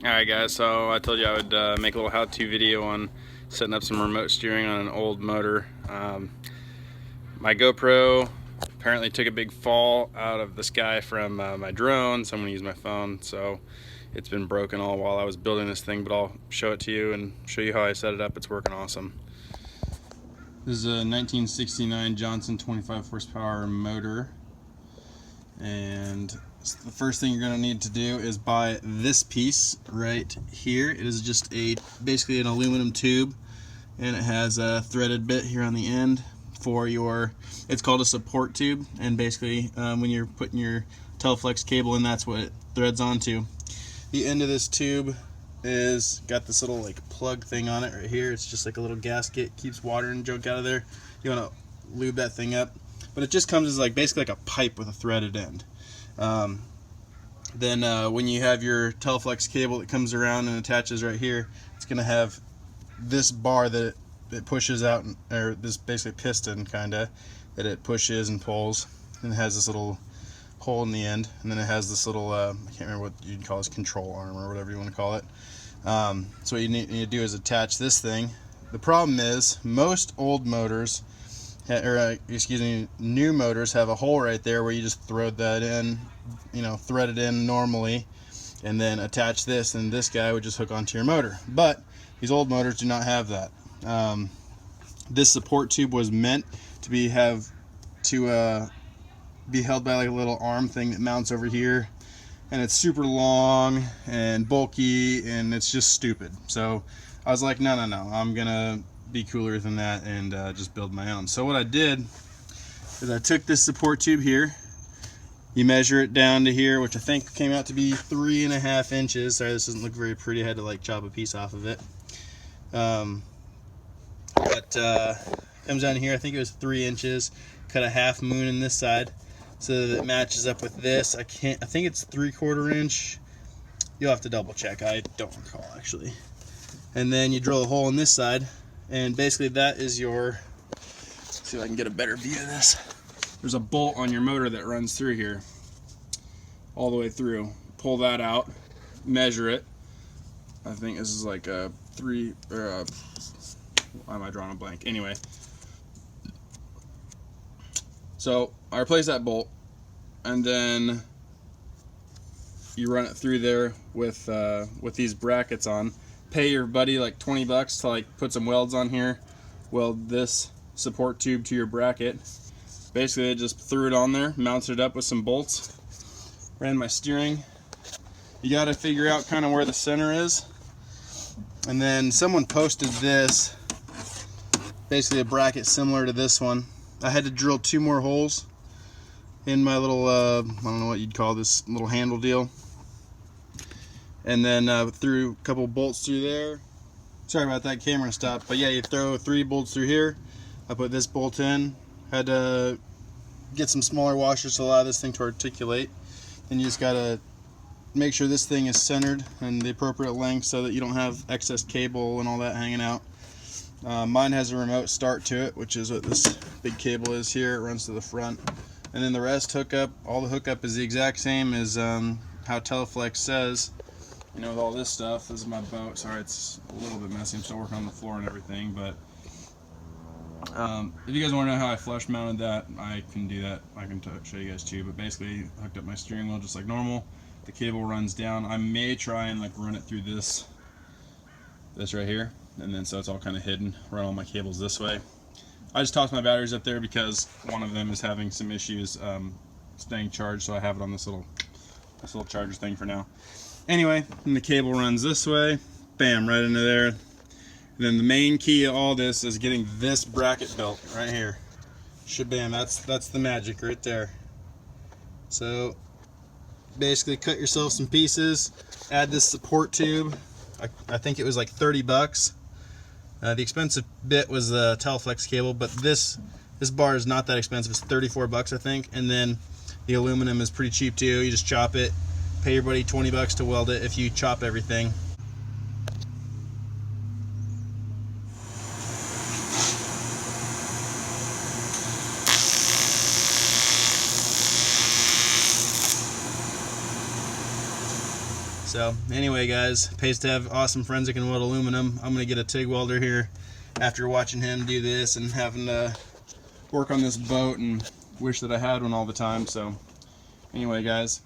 Alright guys, so I told you I would make a little how-to video on setting up some remote steering on an old motor. My GoPro apparently took a big fall out of the sky from my drone, so I'm going to use my phone. So it's been broken all while I was building this thing, but I'll show it to you and show you how I set it up. It's working awesome. This is a 1969 Johnson 25 horsepower motor, and the first thing you're going to need to do is buy this piece right here. It is just basically an aluminum tube, and it has a threaded bit here on the end for it's called a support tube, and basically when you're putting your Teleflex cable in, that's what it threads onto. The end of this tube is got this little like plug thing on it right here. It's just like a little gasket, keeps water and junk out of there. You want to lube that thing up, but it just comes as like basically like a pipe with a threaded end. Then when you have your Teleflex cable that comes around and attaches right here, it's going to have this bar that it pushes out, or this basically piston kinda that it pushes and pulls, and it has this little hole in the end, and then it has this little I can't remember what you'd call this, control arm or whatever you want to call it. So what you need to do is attach this thing. The problem is most old motors, new motors, have a hole right there where you just thread that in, thread it in normally, and then attach this, and this guy would just hook onto your motor. But these old motors do not have that. This support tube was meant to be held by like a little arm thing that mounts over here, and it's super long and bulky, and it's just stupid. So I was like, no, I'm gonna be cooler than that and just build my own. So what I did is I took this support tube here. You measure it down to here, which I think came out to be 3.5 inches. Sorry, this doesn't look very pretty. I had to like chop a piece off of it. Comes down here, I think it was 3 inches. Cut a half moon in this side so that it matches up with this. I think it's 3/4 inch. You'll have to double check. I don't recall actually. And then you drill a hole in this side, and basically that is your, let's see if I can get a better view of this. There's a bolt on your motor that runs through here all the way through. Pull that out, measure it. I think this is like a why am I drawing a blank? Anyway, so I replace that bolt, and then you run it through there with these brackets on. Pay your buddy like 20 bucks to like put some welds on here, weld this support tube to your bracket. Basically I just threw it on there, mounted it up with some bolts, ran my steering. You got to figure out kind of where the center is, and then someone posted this, basically a bracket similar to this one. I had to drill 2 more holes in my little I don't know what you'd call this little handle deal, and then threw a couple bolts through there. Sorry about that, camera stopped. But yeah, you throw 3 bolts through here. I put this bolt in. Had to get some smaller washers to allow this thing to articulate. Then you just gotta make sure this thing is centered and the appropriate length so that you don't have excess cable and all that hanging out. Mine has a remote start to it, which is what this big cable is here. It runs to the front, and then the rest hookup, all the hookup is the exact same as how Teleflex says. With all this stuff. This is my boat. Sorry, it's a little bit messy. I'm still working on the floor and everything, but if you guys want to know how I flush mounted that, I can do that. I can show you guys too. But basically, hooked up my steering wheel just like normal. The cable runs down. I may try and like run it through this right here, and then so it's all kind of hidden. Run all my cables this way. I just tossed my batteries up there because one of them is having some issues staying charged, so I have it on this little charger thing for now. Anyway, and the cable runs this way, bam, right into there. And then the main key of all this is getting this bracket built right here. Shabam, that's the magic right there. So basically cut yourself some pieces, add this support tube. I think it was like 30 bucks. The expensive bit was the Teleflex cable, but this bar is not that expensive. It's 34 bucks I think, and then the aluminum is pretty cheap too. You just chop it, pay your buddy 20 bucks to weld it if you chop everything. So anyway, guys, pays to have awesome friends that can weld aluminum. I'm gonna get a TIG welder here after watching him do this and having to work on this boat and wish that I had one all the time. So anyway, guys.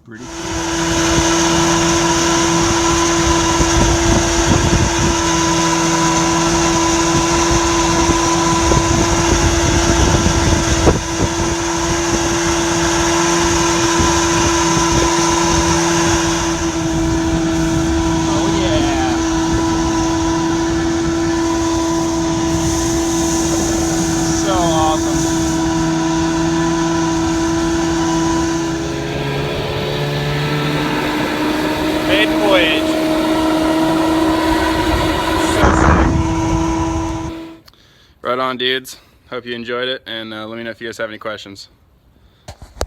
Pretty. Maiden voyage. Right on, dudes. Hope you enjoyed it, and let me know if you guys have any questions.